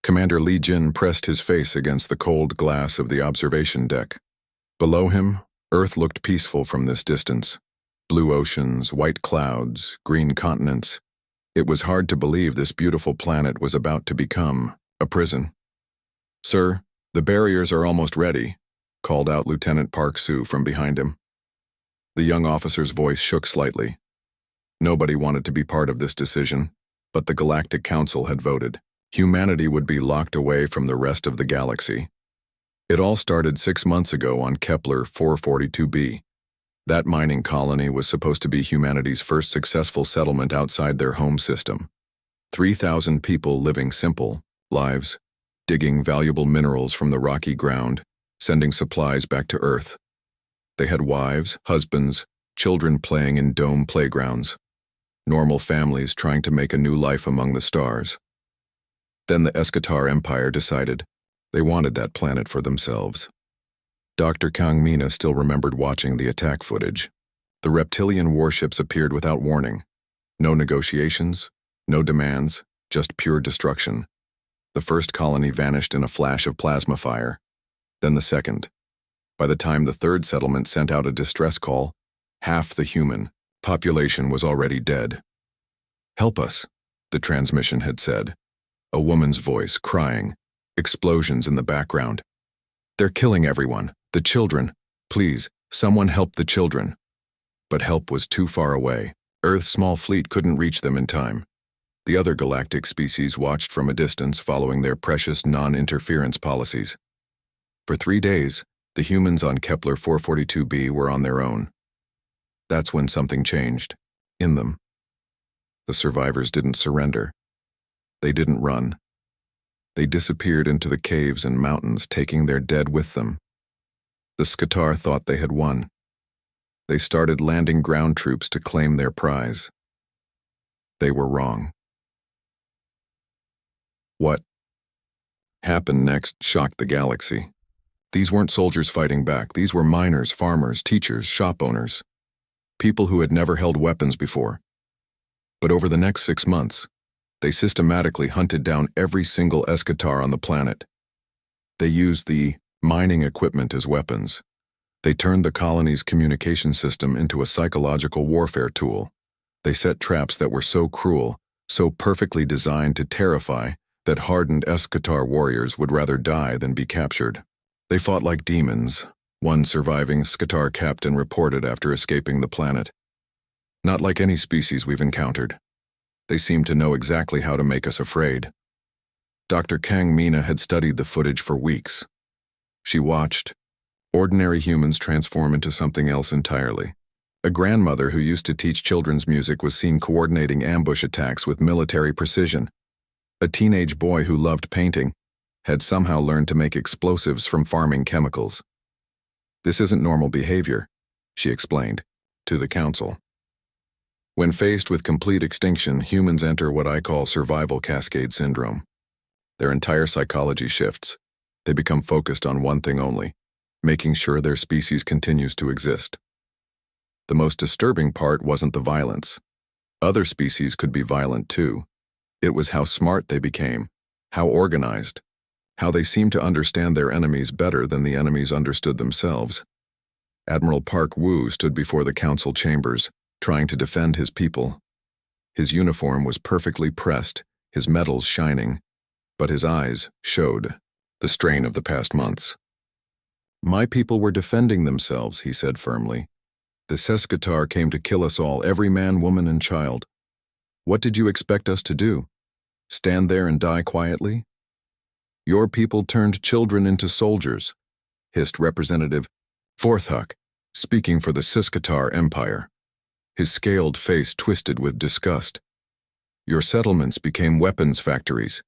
Commander Li Jin pressed his face against the cold glass of the observation deck. Below him, Earth looked peaceful from this distance. Blue oceans, white clouds, green continents. It was hard to believe this beautiful planet was about to become a prison. "Sir, the barriers are almost ready," called out Lieutenant Park Soo from behind him. The young officer's voice shook slightly. Nobody wanted to be part of this decision, but the Galactic Council had voted. Humanity would be locked away from the rest of the galaxy. It all started 6 months ago on Kepler 442b. That mining colony was supposed to be humanity's first successful settlement outside their home system. 3,000 people living simple lives, digging valuable minerals from the rocky ground, sending supplies back to Earth. They had wives, husbands, children playing in dome playgrounds. Normal families trying to make a new life among the stars. Then the Eschatar Empire decided they wanted that planet for themselves. Dr. Kang Mina still remembered watching the attack footage. The reptilian warships appeared without warning. No negotiations, no demands, just pure destruction. The first colony vanished in a flash of plasma fire. Then the second. By the time the third settlement sent out a distress call, half the human population was already dead. "Help us," the transmission had said. A woman's voice, crying, explosions in the background. "They're killing everyone, the children. Please, someone help the children." But help was too far away. Earth's small fleet couldn't reach them in time. The other galactic species watched from a distance following their precious non-interference policies. For 3 days, the humans on Kepler 442b were on their own. That's when something changed. In them. The survivors didn't surrender. They didn't run. They disappeared into the caves and mountains, taking their dead with them. The Scatar thought they had won. They started landing ground troops to claim their prize. They were wrong. What happened next shocked the galaxy. These weren't soldiers fighting back. These were miners, farmers, teachers, shop owners. People who had never held weapons before. But over the next 6 months, they systematically hunted down every single Eschatar on the planet. They used the mining equipment as weapons. They turned the colony's communication system into a psychological warfare tool. They set traps that were so cruel, so perfectly designed to terrify, that hardened Eschatar warriors would rather die than be captured. They fought like demons, one surviving Scatar captain reported after escaping the planet. "Not like any species we've encountered. They seemed to know exactly how to make us afraid." Dr. Kang Mina had studied the footage for weeks. She watched ordinary humans transform into something else entirely. A grandmother who used to teach children's music was seen coordinating ambush attacks with military precision. A teenage boy who loved painting had somehow learned to make explosives from farming chemicals. "This isn't normal behavior," she explained to the council. "When faced with complete extinction, humans enter what I call survival cascade syndrome. Their entire psychology shifts. They become focused on one thing only, making sure their species continues to exist." The most disturbing part wasn't the violence. Other species could be violent too. It was how smart they became, how organized, how they seemed to understand their enemies better than the enemies understood themselves. Admiral Park Woo stood before the council chambers, trying to defend his people. His uniform was perfectly pressed, his medals shining, but his eyes showed the strain of the past months. "My people were defending themselves," he said firmly. "The Eschatar came to kill us all, every man, woman, and child. What did you expect us to do? Stand there and die quietly? Your people turned children into soldiers," hissed Representative Forthhuck, speaking for the Eschatar Empire. His scaled face twisted with disgust. "Your settlements became weapons factories.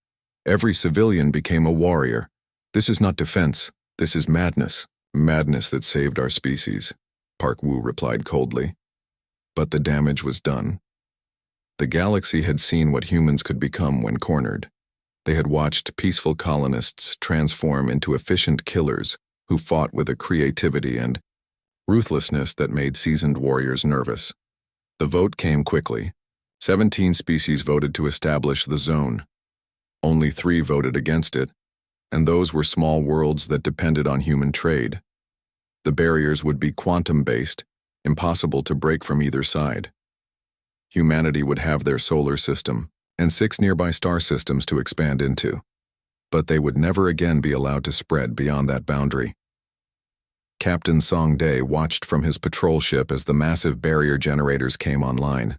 Every civilian became a warrior. This is not defense, this is madness. Madness that saved our species," Park Woo replied coldly. But the damage was done. The galaxy had seen what humans could become when cornered. They had watched peaceful colonists transform into efficient killers who fought with a creativity and ruthlessness that made seasoned warriors nervous. The vote came quickly. 17 species voted to establish the zone. Only 3 voted against it, and those were small worlds that depended on human trade. The barriers would be quantum-based, impossible to break from either side. Humanity would have their solar system and 6 nearby star systems to expand into, but they would never again be allowed to spread beyond that boundary. Captain Song Dae watched from his patrol ship as the massive barrier generators came online.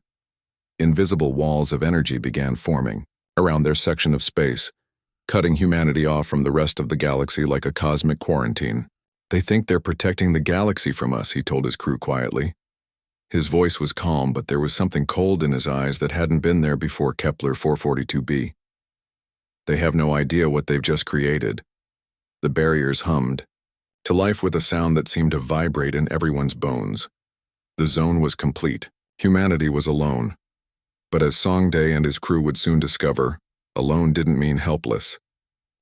Invisible walls of energy began forming around their section of space, cutting humanity off from the rest of the galaxy like a cosmic quarantine. "They think they're protecting the galaxy from us," he told his crew quietly. His voice was calm, but there was something cold in his eyes that hadn't been there before Kepler 442b. "They have no idea what they've just created." The barriers hummed, to life with a sound that seemed to vibrate in everyone's bones. The zone was complete. Humanity was alone. But as Song Dae and his crew would soon discover, alone didn't mean helpless,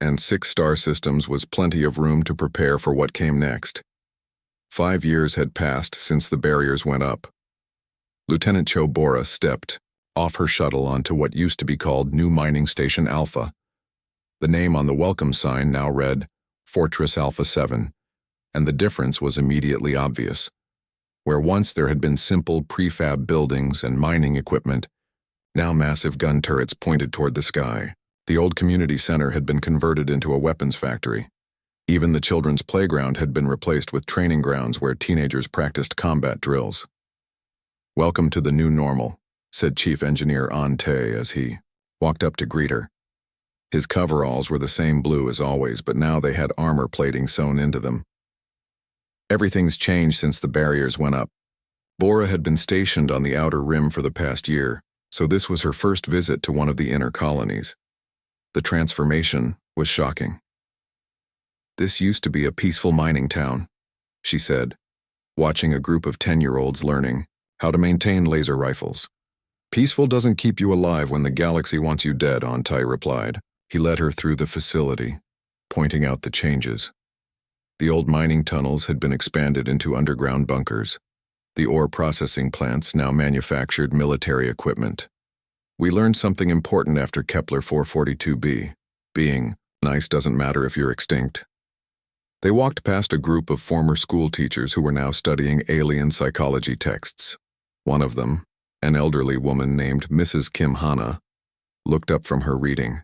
and 6 star systems was plenty of room to prepare for what came next. 5 years had passed since the barriers went up. Lieutenant Cho Bora stepped off her shuttle onto what used to be called New Mining Station Alpha. The name on the welcome sign now read Fortress Alpha 7, and the difference was immediately obvious. Where once there had been simple prefab buildings and mining equipment, now massive gun turrets pointed toward the sky. The old community center had been converted into a weapons factory. Even the children's playground had been replaced with training grounds where teenagers practiced combat drills. "Welcome to the new normal," said Chief Engineer An Tae as he walked up to greet her. His coveralls were the same blue as always, but now they had armor plating sewn into them. "Everything's changed since the barriers went up." Bora had been stationed on the outer rim for the past year, so this was her first visit to one of the inner colonies. The transformation was shocking. "This used to be a peaceful mining town," she said, watching a group of 10-year-olds learning how to maintain laser rifles. "Peaceful doesn't keep you alive when the galaxy wants you dead," An Tae replied. He led her through the facility, pointing out the changes. The old mining tunnels had been expanded into underground bunkers. The ore processing plants now manufactured military equipment. "We learned something important after Kepler 442b. Being nice doesn't matter if you're extinct." They walked past a group of former school teachers who were now studying alien psychology texts. One of them, an elderly woman named Mrs. Kim Hana, looked up from her reading.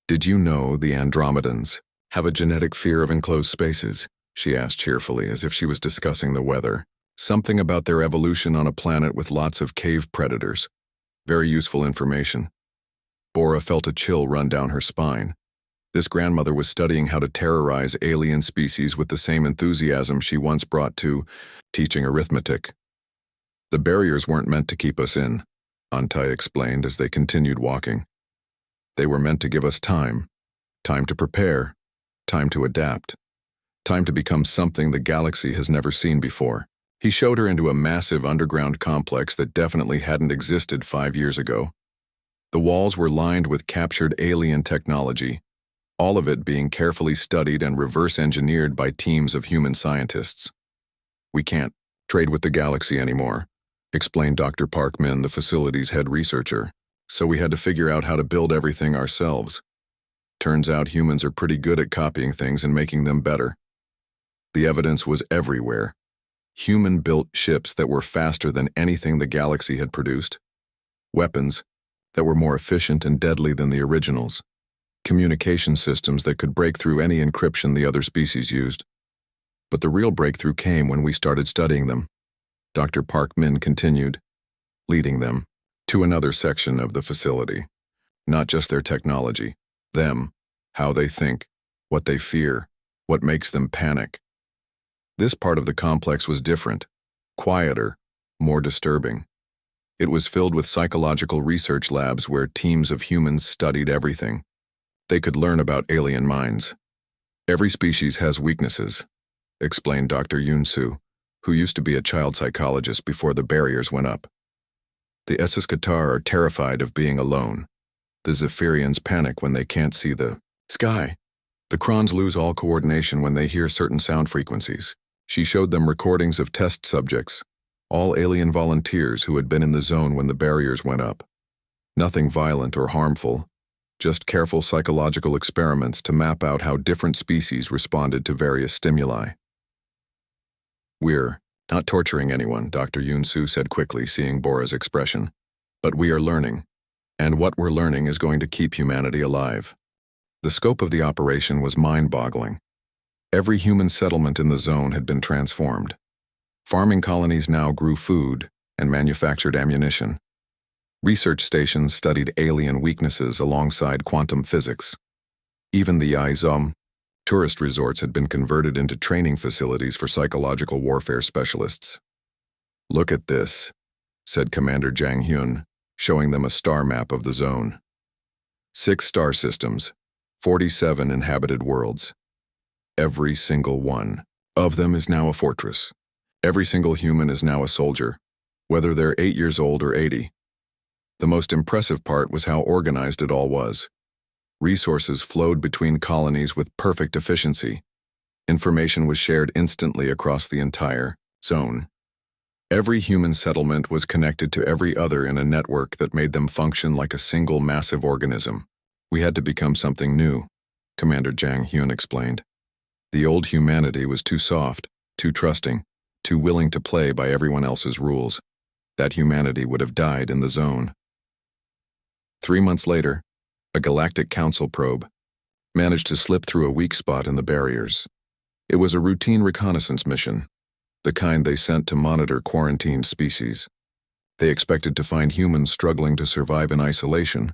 "Did you know the Andromedans have a genetic fear of enclosed spaces?" she asked cheerfully, as if she was discussing the weather. "Something about their evolution on a planet with lots of cave predators. Very useful information." Bora felt a chill run down her spine. This grandmother was studying how to terrorize alien species with the same enthusiasm she once brought to teaching arithmetic. "The barriers weren't meant to keep us in," An Tae explained as they continued walking. "They were meant to give us time. Time to prepare. Time to adapt. Time to become something the galaxy has never seen before." He showed her into a massive underground complex that definitely hadn't existed 5 years ago. The walls were lined with captured alien technology, all of it being carefully studied and reverse-engineered by teams of human scientists. "We can't trade with the galaxy anymore," explained Dr. Park Min, the facility's head researcher, "so we had to figure out how to build everything ourselves. Turns out humans are pretty good at copying things and making them better." The evidence was everywhere. Human-built ships that were faster than anything the galaxy had produced. Weapons that were more efficient and deadly than the originals. Communication systems that could break through any encryption the other species used. But the real breakthrough came when we started studying them. Dr. Park Min continued, leading them to another section of the facility. Not just their technology, them, how they think, what they fear, what makes them panic. This part of the complex was different, quieter, more disturbing. It was filled with psychological research labs where teams of humans studied everything. They could learn about alien minds. "Every species has weaknesses," explained Dr. Yoon-soo, who used to be a child psychologist before the barriers went up. "The Esses-Katar are terrified of being alone. The Zephyrians panic when they can't see the sky. The Krons lose all coordination when they hear certain sound frequencies." She showed them recordings of test subjects, all alien volunteers who had been in the zone when the barriers went up. Nothing violent or harmful, just careful psychological experiments to map out how different species responded to various stimuli. "We're not torturing anyone," Dr. Yun-Su said quickly, seeing Bora's expression. "But we are learning. And what we're learning is going to keep humanity alive." The scope of the operation was mind-boggling. Every human settlement in the zone had been transformed. Farming colonies now grew food and manufactured ammunition. Research stations studied alien weaknesses alongside quantum physics. Even the Izom tourist resorts had been converted into training facilities for psychological warfare specialists. "Look at this," said Commander Jang Hyun, showing them a star map of the zone. 6 star systems, 47 inhabited worlds. Every single one of them is now a fortress. Every single human is now a soldier, whether they're 8 years old or 80. The most impressive part was how organized it all was. Resources flowed between colonies with perfect efficiency. Information was shared instantly across the entire zone. Every human settlement was connected to every other in a network that made them function like a single massive organism. "We had to become something new," Commander Jang Hyun explained. "The old humanity was too soft, too trusting, too willing to play by everyone else's rules. That humanity would have died in the zone." 3 months later, a Galactic Council probe managed to slip through a weak spot in the barriers. It was a routine reconnaissance mission, the kind they sent to monitor quarantined species. They expected to find humans struggling to survive in isolation,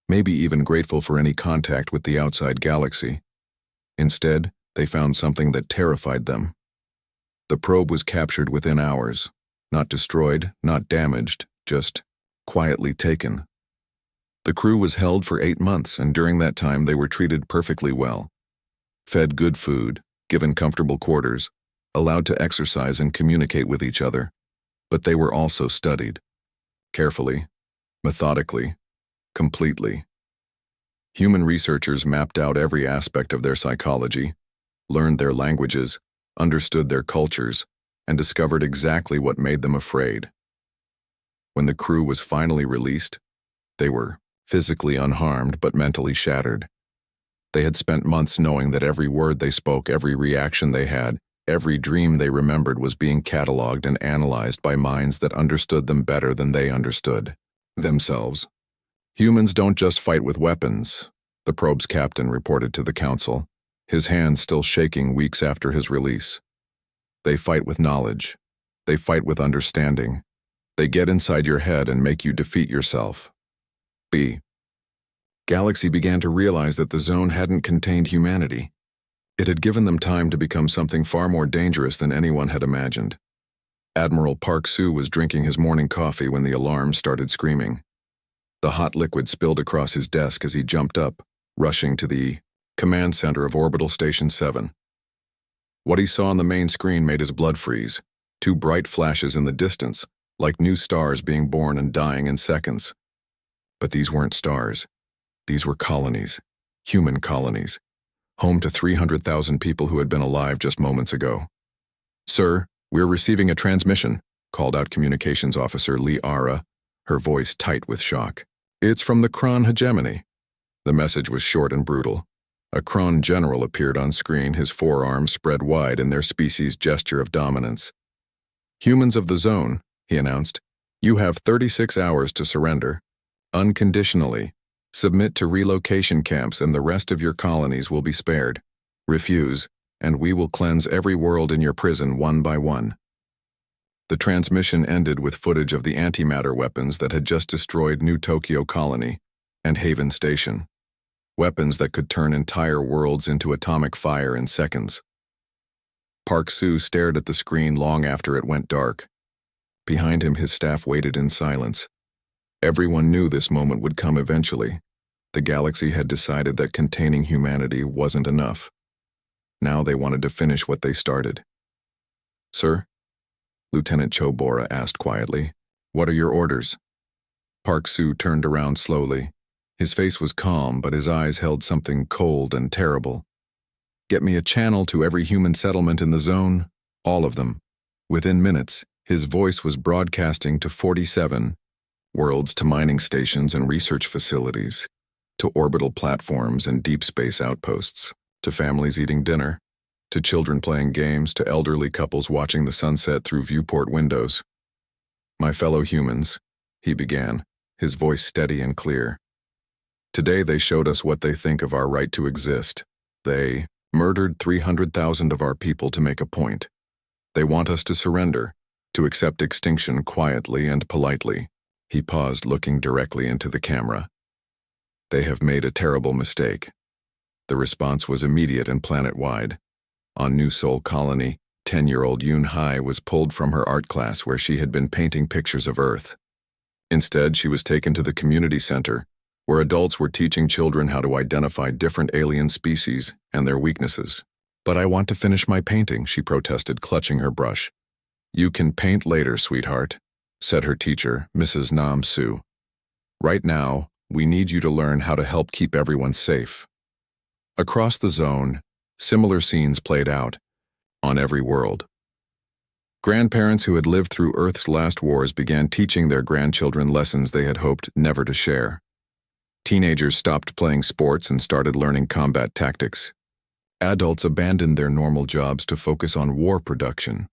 maybe even grateful for any contact with the outside galaxy. Instead, they found something that terrified them. The probe was captured within hours, not destroyed, not damaged, just quietly taken. The crew was held for 8 months, and during that time they were treated perfectly well. Fed good food, given comfortable quarters, allowed to exercise and communicate with each other. But they were also studied. Carefully, methodically, completely. Human researchers mapped out every aspect of their psychology, learned their languages, understood their cultures, and discovered exactly what made them afraid. When the crew was finally released, they were physically unharmed but mentally shattered. They had spent months knowing that every word they spoke, every reaction they had, every dream they remembered was being cataloged and analyzed by minds that understood them better than they understood themselves. "Humans don't just fight with weapons," the probe's captain reported to the council, his hands still shaking weeks after his release. "They fight with knowledge. They fight with understanding. They get inside your head and make you defeat yourself." Galaxy began to realize that the zone hadn't contained humanity. It had given them time to become something far more dangerous than anyone had imagined. Admiral Park Soo was drinking his morning coffee when the alarm started screaming. The hot liquid spilled across his desk as he jumped up, rushing to the command center of Orbital Station 7. What he saw on the main screen made his blood freeze. 2 bright flashes in the distance, like new stars being born and dying in seconds. But these weren't stars. These were colonies, human colonies, home to 300,000 people who had been alive just moments ago. "Sir, we're receiving a transmission," called out Communications Officer Lee Ara, her voice tight with shock. "It's from the Kron hegemony." The message was short and brutal. A Kron general appeared on screen, his forearms spread wide in their species' gesture of dominance. "Humans of the zone," he announced, "you have 36 hours to surrender. Unconditionally. Submit to relocation camps and the rest of your colonies will be spared. Refuse, and we will cleanse every world in your prison one by one." The transmission ended with footage of the antimatter weapons that had just destroyed New Tokyo Colony and Haven Station. Weapons that could turn entire worlds into atomic fire in seconds. Park Soo stared at the screen long after it went dark. Behind him, his staff waited in silence. Everyone knew this moment would come eventually. The galaxy had decided that containing humanity wasn't enough. Now they wanted to finish what they started. "Sir?" Lieutenant Cho Bora asked quietly. "What are your orders?" Park Soo turned around slowly. His face was calm, but his eyes held something cold and terrible. "Get me a channel to every human settlement in the zone, all of them." Within minutes, his voice was broadcasting to 47 worlds, to mining stations and research facilities. to orbital platforms and deep space outposts, to families eating dinner, to children playing games, to elderly couples watching the sunset through viewport windows. My fellow humans, he began, his voice steady and clear. Today they showed us what they think of our right to exist. They murdered 300,000 of our people to make a point. They want us to surrender, to accept extinction quietly and politely. He paused, looking directly into the camera. They have made a terrible mistake. The response was immediate and planet-wide. On New Sol Colony, 10-year-old Yoon Hai was pulled from her art class where she had been painting pictures of Earth. Instead, she was taken to the community center, where adults were teaching children how to identify different alien species and their weaknesses. "But I want to finish my painting," she protested, clutching her brush. "You can paint later, sweetheart," said her teacher, Mrs. Nam Soo. "Right now, we need you to learn how to help keep everyone safe." Across the zone, similar scenes played out, on every world. Grandparents who had lived through Earth's last wars began teaching their grandchildren lessons they had hoped never to share. Teenagers stopped playing sports and started learning combat tactics. Adults abandoned their normal jobs to focus on war production.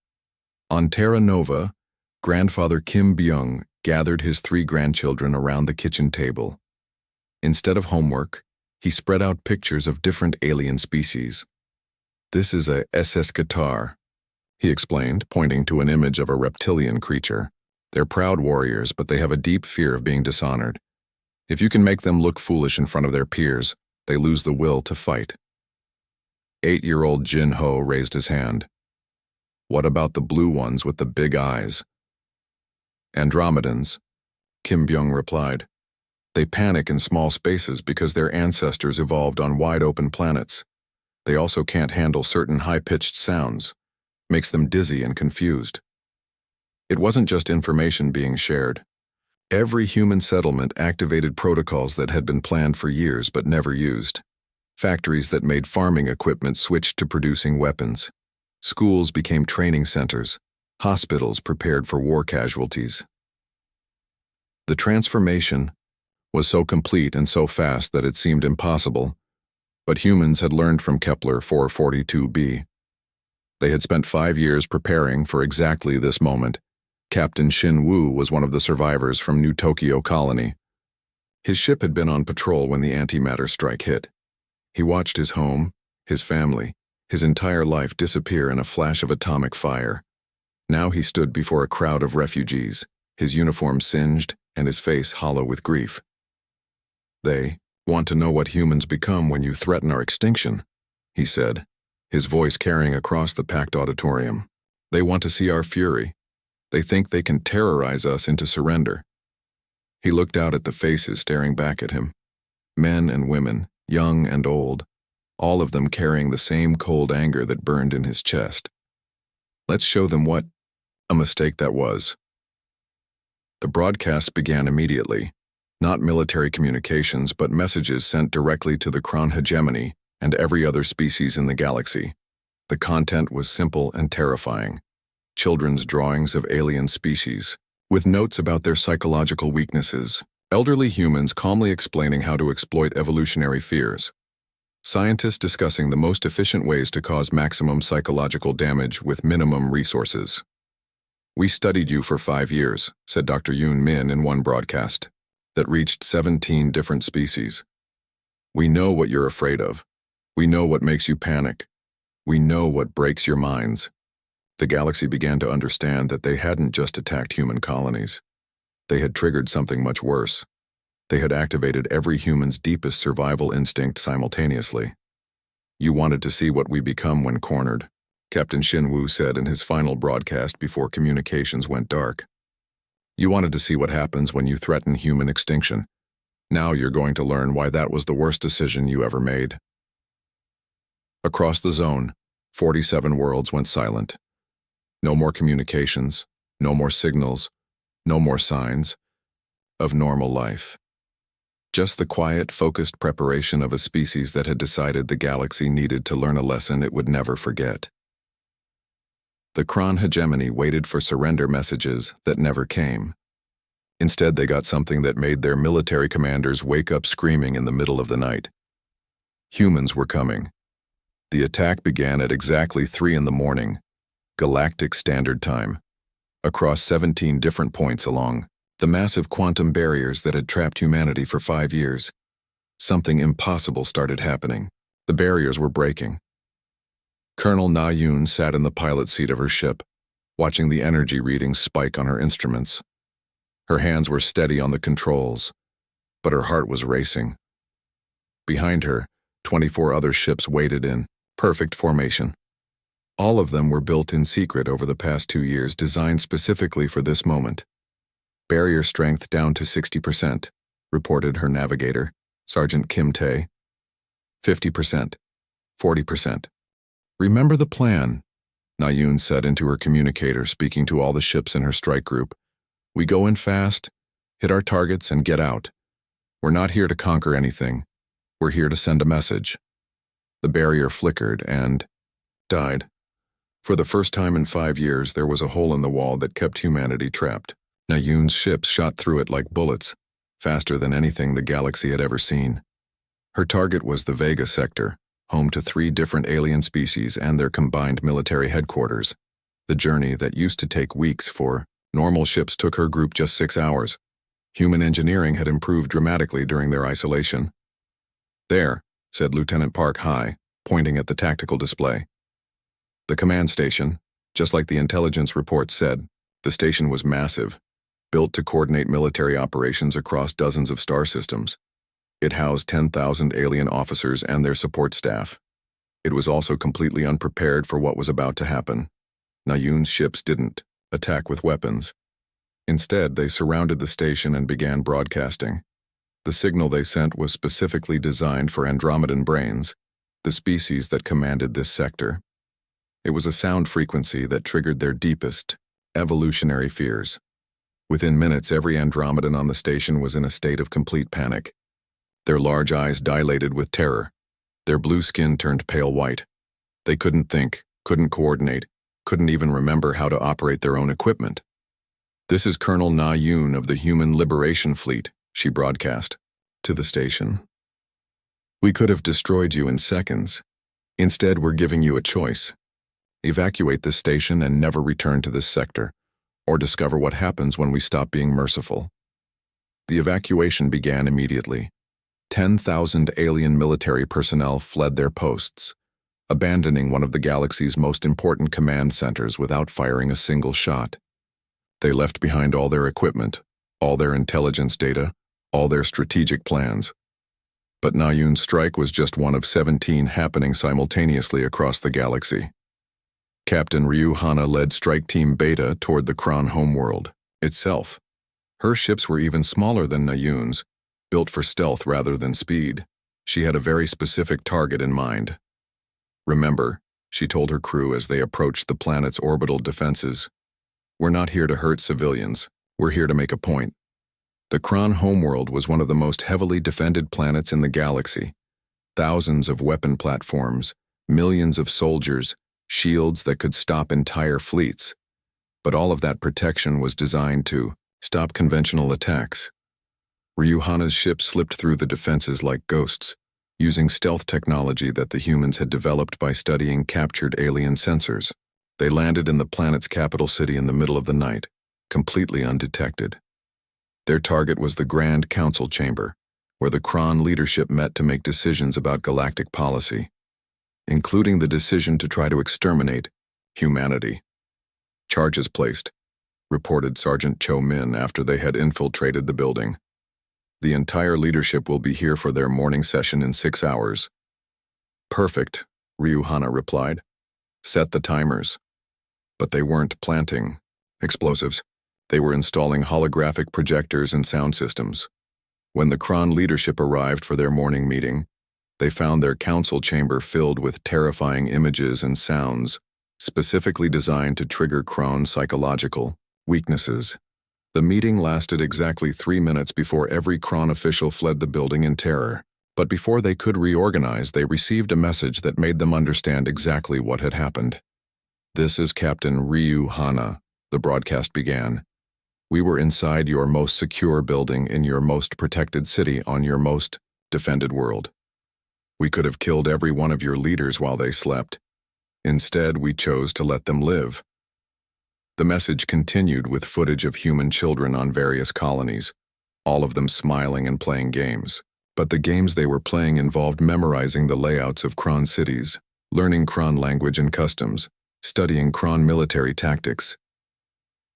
On Terra Nova, grandfather Kim Byung gathered his 3 grandchildren around the kitchen table. Instead of homework, he spread out pictures of different alien species. "This is a SS Qatar," he explained, pointing to an image of a reptilian creature. "They're proud warriors, but they have a deep fear of being dishonored. If you can make them look foolish in front of their peers, they lose the will to fight." 8-year-old Jin Ho raised his hand. "What about the blue ones with the big eyes?" "Andromedans," Kim Byung replied. "They panic in small spaces because their ancestors evolved on wide-open planets. They also can't handle certain high-pitched sounds. Makes them dizzy and confused." It wasn't just information being shared. Every human settlement activated protocols that had been planned for years but never used. Factories that made farming equipment switched to producing weapons. Schools became training centers. Hospitals prepared for war casualties. The transformation was so complete and so fast that it seemed impossible, but humans had learned from Kepler 442b. They had spent 5 years preparing for exactly this moment. Captain Shin Woo was one of the survivors from New Tokyo Colony. His ship had been on patrol when the antimatter strike hit. He watched his home, his family, his entire life disappear in a flash of atomic fire. Now he stood before a crowd of refugees, his uniform singed and his face hollow with grief. "They want to know what humans become when you threaten our extinction," he said, his voice carrying across the packed auditorium. "They want to see our fury. They think they can terrorize us into surrender." He looked out at the faces staring back at him. Men and women, young and old, all of them carrying the same cold anger that burned in his chest. Let's show them what a mistake that was. The broadcast began immediately. Not military communications, but messages sent directly to the Kron hegemony and every other species in the galaxy. The content was simple and terrifying. Children's drawings of alien species, with notes about their psychological weaknesses. Elderly humans calmly explaining how to exploit evolutionary fears. Scientists discussing the most efficient ways to cause maximum psychological damage with minimum resources. "We studied you for 5 years," said Dr. Yoon Min in one broadcast, that reached 17 different species. "We know what you're afraid of. We know what makes you panic. We know what breaks your minds." The galaxy began to understand that they hadn't just attacked human colonies. They had triggered something much worse. They had activated every human's deepest survival instinct simultaneously. "You wanted to see what we become when cornered," Captain Shin Woo said in his final broadcast before communications went dark. "You wanted to see what happens when you threaten human extinction. Now you're going to learn why that was the worst decision you ever made." Across the zone, 47 worlds went silent. No more communications, no more signals, no more signs of normal life. Just the quiet, focused preparation of a species that had decided the galaxy needed to learn a lesson it would never forget. The Kron hegemony waited for surrender messages that never came. Instead, they got something that made their military commanders wake up screaming in the middle of the night. Humans were coming. The attack began at exactly 3 in the morning, Galactic Standard Time, across 17 different points along the massive quantum barriers that had trapped humanity for 5 years. Something impossible started happening. The barriers were breaking. Colonel Na Yun sat in the pilot seat of her ship, watching the energy readings spike on her instruments. Her hands were steady on the controls, but her heart was racing. Behind her, 24 other ships waited in perfect formation. All of them were built in secret over the past 2 years, designed specifically for this moment. Barrier strength down to 60%, reported her navigator, Sergeant Kim Tae. 50%, 40%. Remember the plan, Na Yun said into her communicator, speaking to all the ships in her strike group. We go in fast, hit our targets, and get out. We're not here to conquer anything. We're here to send a message. The barrier flickered and died. For the first time in 5 years, there was a hole in the wall that kept humanity trapped. Na Yun's ships shot through it like bullets, faster than anything the galaxy had ever seen. Her target was the Vega sector, home to 3 different alien species and their combined military headquarters. The journey that used to take weeks for normal ships took her group just 6 hours. Human engineering had improved dramatically during their isolation. There, said Lieutenant Park High, pointing at the tactical display. The command station, just like the intelligence report said, the station was massive, built to coordinate military operations across dozens of star systems. It housed 10,000 alien officers and their support staff. It was also completely unprepared for what was about to happen. Na Yun's ships didn't attack with weapons. Instead, they surrounded the station and began broadcasting. The signal they sent was specifically designed for Andromedan brains, the species that commanded this sector. It was a sound frequency that triggered their deepest, evolutionary fears. Within minutes, every Andromedan on the station was in a state of complete panic. Their large eyes dilated with terror. Their blue skin turned pale white. They couldn't think, couldn't coordinate, couldn't even remember how to operate their own equipment. This is Colonel Na Yun of the Human Liberation Fleet, she broadcast to the station. We could have destroyed you in seconds. Instead, we're giving you a choice. Evacuate this station and never return to this sector, or discover what happens when we stop being merciful. The evacuation began immediately. 10,000 alien military personnel fled their posts, abandoning one of the galaxy's most important command centers without firing a single shot. They left behind all their equipment, all their intelligence data, all their strategic plans. But Na Yun's strike was just one of 17 happening simultaneously across the galaxy. Captain Ryu Hana led Strike Team Beta toward the Kron homeworld itself. Her ships were even smaller than Na Yun's, built for stealth rather than speed. She had a very specific target in mind. Remember, she told her crew as they approached the planet's orbital defenses, we're not here to hurt civilians, we're here to make a point. The Kron homeworld was one of the most heavily defended planets in the galaxy. Thousands of weapon platforms, millions of soldiers, shields that could stop entire fleets. But all of that protection was designed to stop conventional attacks. Ryu Hana's ship slipped through the defenses like ghosts, using stealth technology that the humans had developed by studying captured alien sensors. They landed in the planet's capital city in the middle of the night, completely undetected. Their target was the Grand Council Chamber, where the Kron leadership met to make decisions about galactic policy, including the decision to try to exterminate humanity. Charges placed, reported Sergeant Cho Min after they had infiltrated the building. The entire leadership will be here for their morning session in 6 hours. Perfect, Ryu Hana replied. Set the timers. But they weren't planting explosives. They were installing holographic projectors and sound systems. When the Kron leadership arrived for their morning meeting, they found their council chamber filled with terrifying images and sounds, specifically designed to trigger Kron's psychological weaknesses. The meeting lasted exactly 3 minutes before every Kron official fled the building in terror. But before they could reorganize, they received a message that made them understand exactly what had happened. This is Captain Ryu Hana, the broadcast began. We were inside your most secure building in your most protected city on your most defended world. We could have killed every one of your leaders while they slept. Instead, we chose to let them live. The message continued with footage of human children on various colonies, all of them smiling and playing games. But the games they were playing involved memorizing the layouts of Kron cities, learning Kron language and customs, studying Kron military tactics.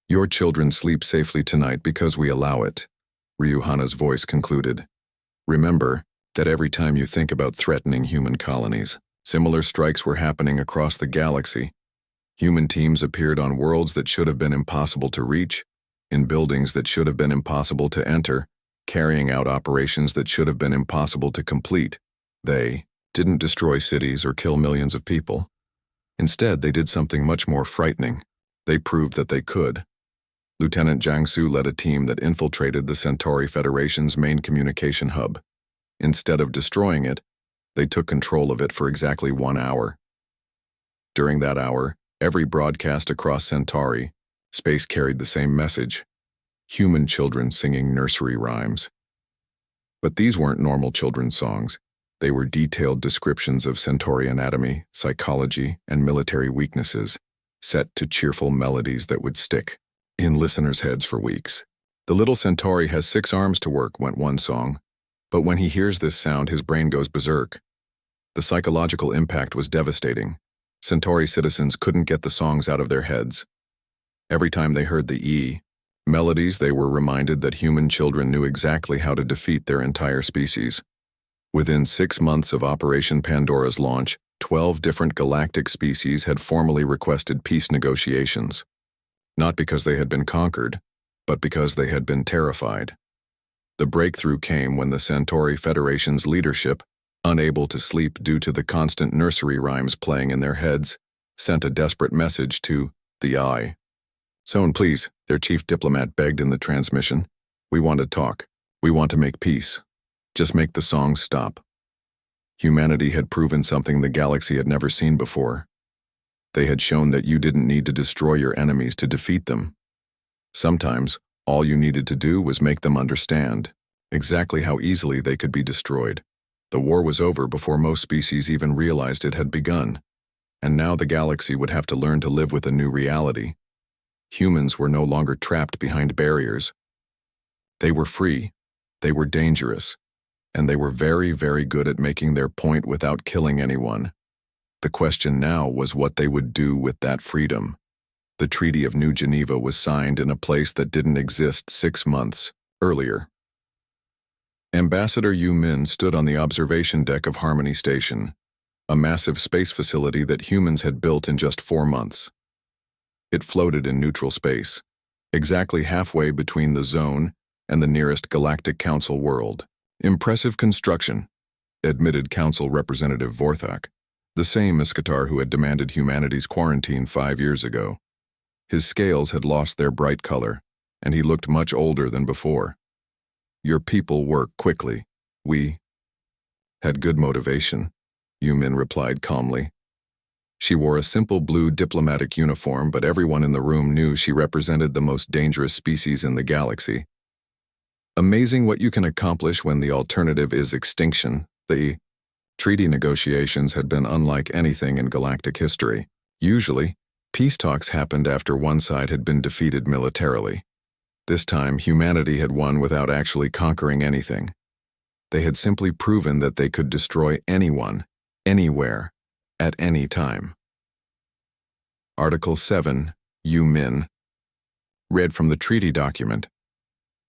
Your children sleep safely tonight because we allow it, Ryuhana's voice concluded. Remember that every time you think about threatening human colonies, similar strikes were happening across the galaxy. Human teams appeared on worlds that should have been impossible to reach, in buildings that should have been impossible to enter, carrying out operations that should have been impossible to complete. They didn't destroy cities or kill millions of people. Instead, they did something much more frightening. They proved that they could. Lieutenant Jiangsu led a team that infiltrated the Centauri Federation's main communication hub. Instead of destroying it, they took control of it for exactly 1 hour. During that hour, every broadcast across Centauri, space carried the same message: human children singing nursery rhymes. But these weren't normal children's songs. They were detailed descriptions of Centauri anatomy, psychology, and military weaknesses, set to cheerful melodies that would stick in listeners' heads for weeks. The little Centauri has 6 arms to work, went one song. But when he hears this sound, his brain goes berserk. The psychological impact was devastating. Centauri citizens couldn't get the songs out of their heads. Every time they heard the melodies, they were reminded that human children knew exactly how to defeat their entire species. Within 6 months of Operation Pandora's launch, 12 different galactic species had formally requested peace negotiations. Not because they had been conquered, but because they had been terrified. The breakthrough came when the Centauri Federation's leadership, unable to sleep due to the constant nursery rhymes playing in their heads, sent a desperate message to the Eye. "Someone, please," their chief diplomat begged in the transmission. "We want to talk. We want to make peace. Just make the songs stop." Humanity had proven something the galaxy had never seen before. They had shown that you didn't need to destroy your enemies to defeat them. Sometimes, all you needed to do was make them understand exactly how easily they could be destroyed. The war was over before most species even realized it had begun, and now the galaxy would have to learn to live with a new reality. Humans were no longer trapped behind barriers. They were free, they were dangerous, and they were very, very good at making their point without killing anyone. The question now was what they would do with that freedom. The Treaty of New Geneva was signed in a place that didn't exist 6 months earlier. Ambassador Yu Min stood on the observation deck of Harmony Station, a massive space facility that humans had built in just 4 months. It floated in neutral space, exactly halfway between the zone and the nearest Galactic Council world. "Impressive construction," admitted Council Representative Vorthak, the same Iskatar who had demanded humanity's quarantine 5 years ago. His scales had lost their bright color, and he looked much older than before. "Your people work quickly. We had good motivation," Yu Min replied calmly. She wore a simple blue diplomatic uniform, but everyone in the room knew she represented the most dangerous species in the galaxy. "Amazing what you can accomplish when the alternative is extinction." The treaty negotiations had been unlike anything in galactic history. Usually, peace talks happened after one side had been defeated militarily. This time, humanity had won without actually conquering anything. They had simply proven that they could destroy anyone, anywhere, at any time. Article 7, Yu Min. Read from the treaty document.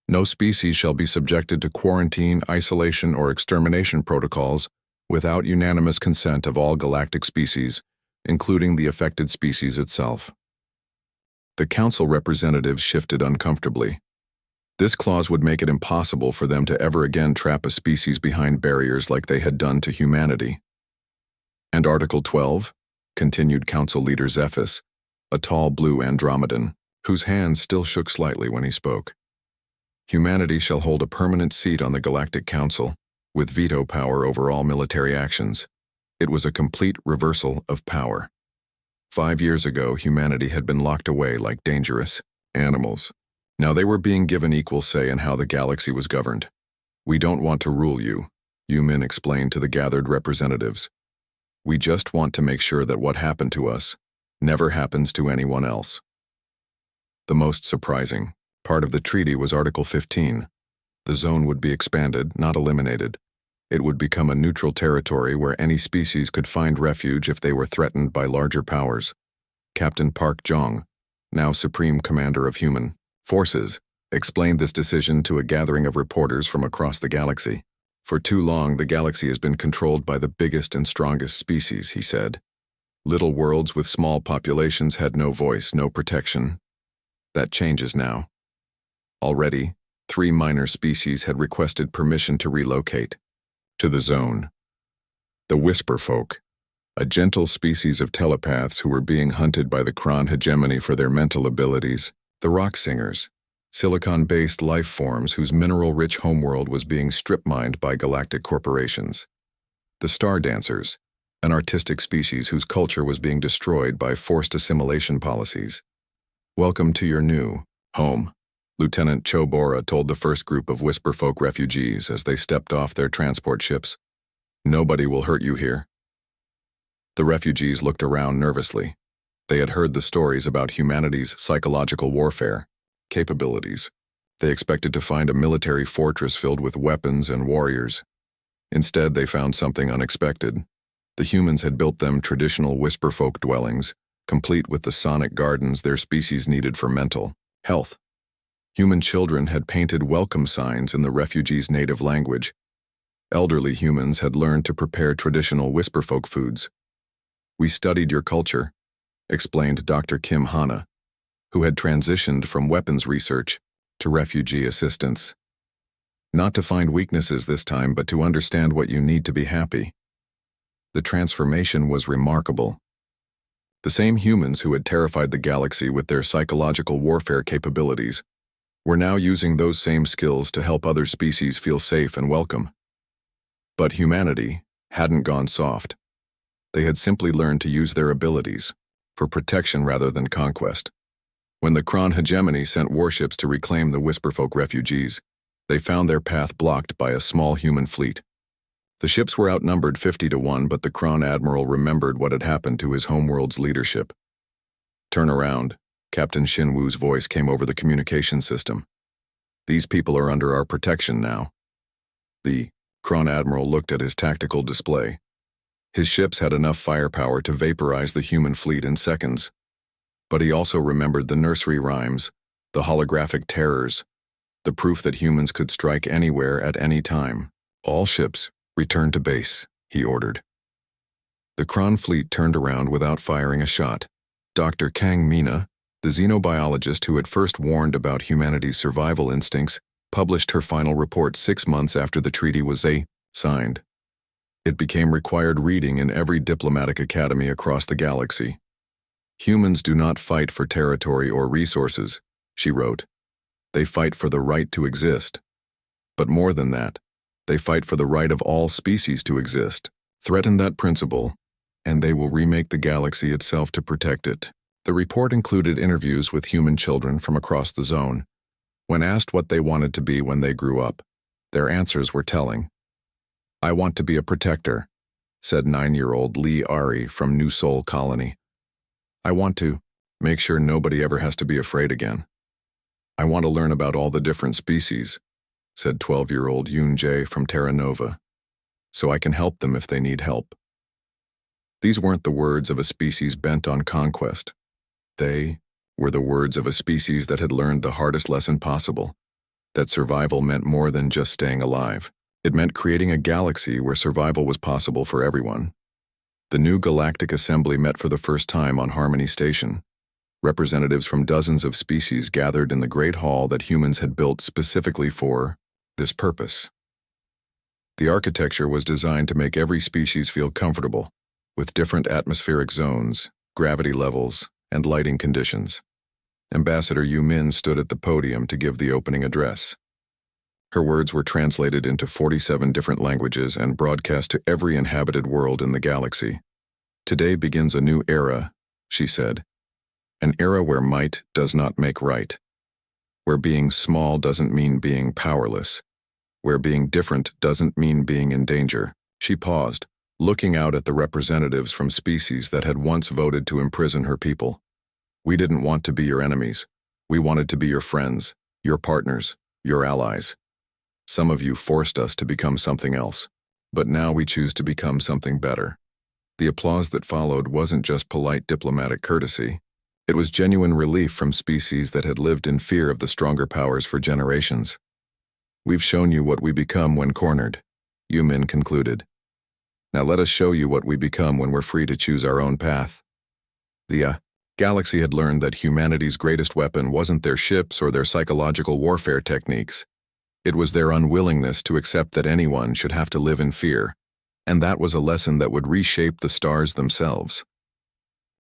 No species shall be subjected to quarantine, isolation, or extermination protocols without unanimous consent of all galactic species, including the affected species itself. The council representatives shifted uncomfortably. This clause would make it impossible for them to ever again trap a species behind barriers like they had done to humanity. And Article 12, continued Council Leader Zephys, a tall blue Andromedan, whose hands still shook slightly when he spoke. Humanity shall hold a permanent seat on the Galactic Council, with veto power over all military actions. It was a complete reversal of power. 5 years ago, humanity had been locked away like dangerous animals. Now they were being given equal say in how the galaxy was governed. "We don't want to rule you," Yumin explained to the gathered representatives. "We just want to make sure that what happened to us never happens to anyone else." The most surprising part of the treaty was Article 15. The zone would be expanded, not eliminated. It would become a neutral territory where any species could find refuge if they were threatened by larger powers. Captain Park Jong, now Supreme Commander of Human Forces, explained this decision to a gathering of reporters from across the galaxy. "For too long, the galaxy has been controlled by the biggest and strongest species," he said. "Little worlds with small populations had no voice, no protection. That changes now." Already, 3 minor species had requested permission to relocate to the zone. The Whisper Folk, a gentle species of telepaths who were being hunted by the Kron hegemony for their mental abilities. The Rock Singers, silicon-based life forms whose mineral-rich homeworld was being strip-mined by galactic corporations. The Star Dancers, an artistic species whose culture was being destroyed by forced assimilation policies. "Welcome to your new home," Lieutenant Chobora told the first group of Whisperfolk refugees as they stepped off their transport ships. "Nobody will hurt you here." The refugees looked around nervously. They had heard the stories about humanity's psychological warfare capabilities. They expected to find a military fortress filled with weapons and warriors. Instead, they found something unexpected. The humans had built them traditional Whisperfolk dwellings, complete with the sonic gardens their species needed for mental health. Human children had painted welcome signs in the refugees' native language. Elderly humans had learned to prepare traditional Whisperfolk foods. "We studied your culture," explained Dr. Kim Hana, who had transitioned from weapons research to refugee assistance. "Not to find weaknesses this time, but to understand what you need to be happy." The transformation was remarkable. The same humans who had terrified the galaxy with their psychological warfare capabilities were now using those same skills to help other species feel safe and welcome. But humanity hadn't gone soft. They had simply learned to use their abilities for protection rather than conquest. When the Kron hegemony sent warships to reclaim the Whisperfolk refugees, they found their path blocked by a small human fleet. The ships were outnumbered 50-1, but the Kron admiral remembered what had happened to his homeworld's leadership. "Turn around," Captain Shinwu's voice came over the communication system. "These people are under our protection now." The Kron admiral looked at his tactical display. His ships had enough firepower to vaporize the human fleet in seconds. But he also remembered the nursery rhymes, the holographic terrors, the proof that humans could strike anywhere at any time. "All ships, return to base," he ordered. The Kron fleet turned around without firing a shot. Dr. Kang Mina, the xenobiologist who had first warned about humanity's survival instincts, published her final report 6 months after the treaty was signed. It became required reading in every diplomatic academy across the galaxy. "Humans do not fight for territory or resources," she wrote. "They fight for the right to exist. But more than that, they fight for the right of all species to exist. Threaten that principle, and they will remake the galaxy itself to protect it." The report included interviews with human children from across the zone. When asked what they wanted to be when they grew up, their answers were telling. "I want to be a protector," said 9-year-old Lee Ari from New Seoul Colony. "I want to make sure nobody ever has to be afraid again." "I want to learn about all the different species," said 12-year-old Yoon Jae from Terra Nova, "so I can help them if they need help." These weren't the words of a species bent on conquest. They were the words of a species that had learned the hardest lesson possible, that survival meant more than just staying alive. It meant creating a galaxy where survival was possible for everyone. The new Galactic Assembly met for the first time on Harmony Station. Representatives from dozens of species gathered in the Great Hall that humans had built specifically for this purpose. The architecture was designed to make every species feel comfortable, with different atmospheric zones, gravity levels, and lighting conditions. Ambassador Yu Min stood at the podium to give the opening address. Her words were translated into 47 different languages and broadcast to every inhabited world in the galaxy. "Today begins a new era," she said. "An era where might does not make right. where being small doesn't mean being powerless, where being different doesn't mean being in danger. She paused, looking out at the representatives from species that had once voted to imprison her people. We didn't want to be your enemies. We wanted to be your friends, your partners, your allies. Some of you forced us to become something else, but now we choose to become something better. The applause that followed wasn't just polite diplomatic courtesy. It was genuine relief from species that had lived in fear of the stronger powers for generations. We've shown you what we become when cornered, Yumin concluded. Now let us show you what we become when we're free to choose our own path. The galaxy had learned that humanity's greatest weapon wasn't their ships or their psychological warfare techniques. It was their unwillingness to accept that anyone should have to live in fear, and that was a lesson that would reshape the stars themselves.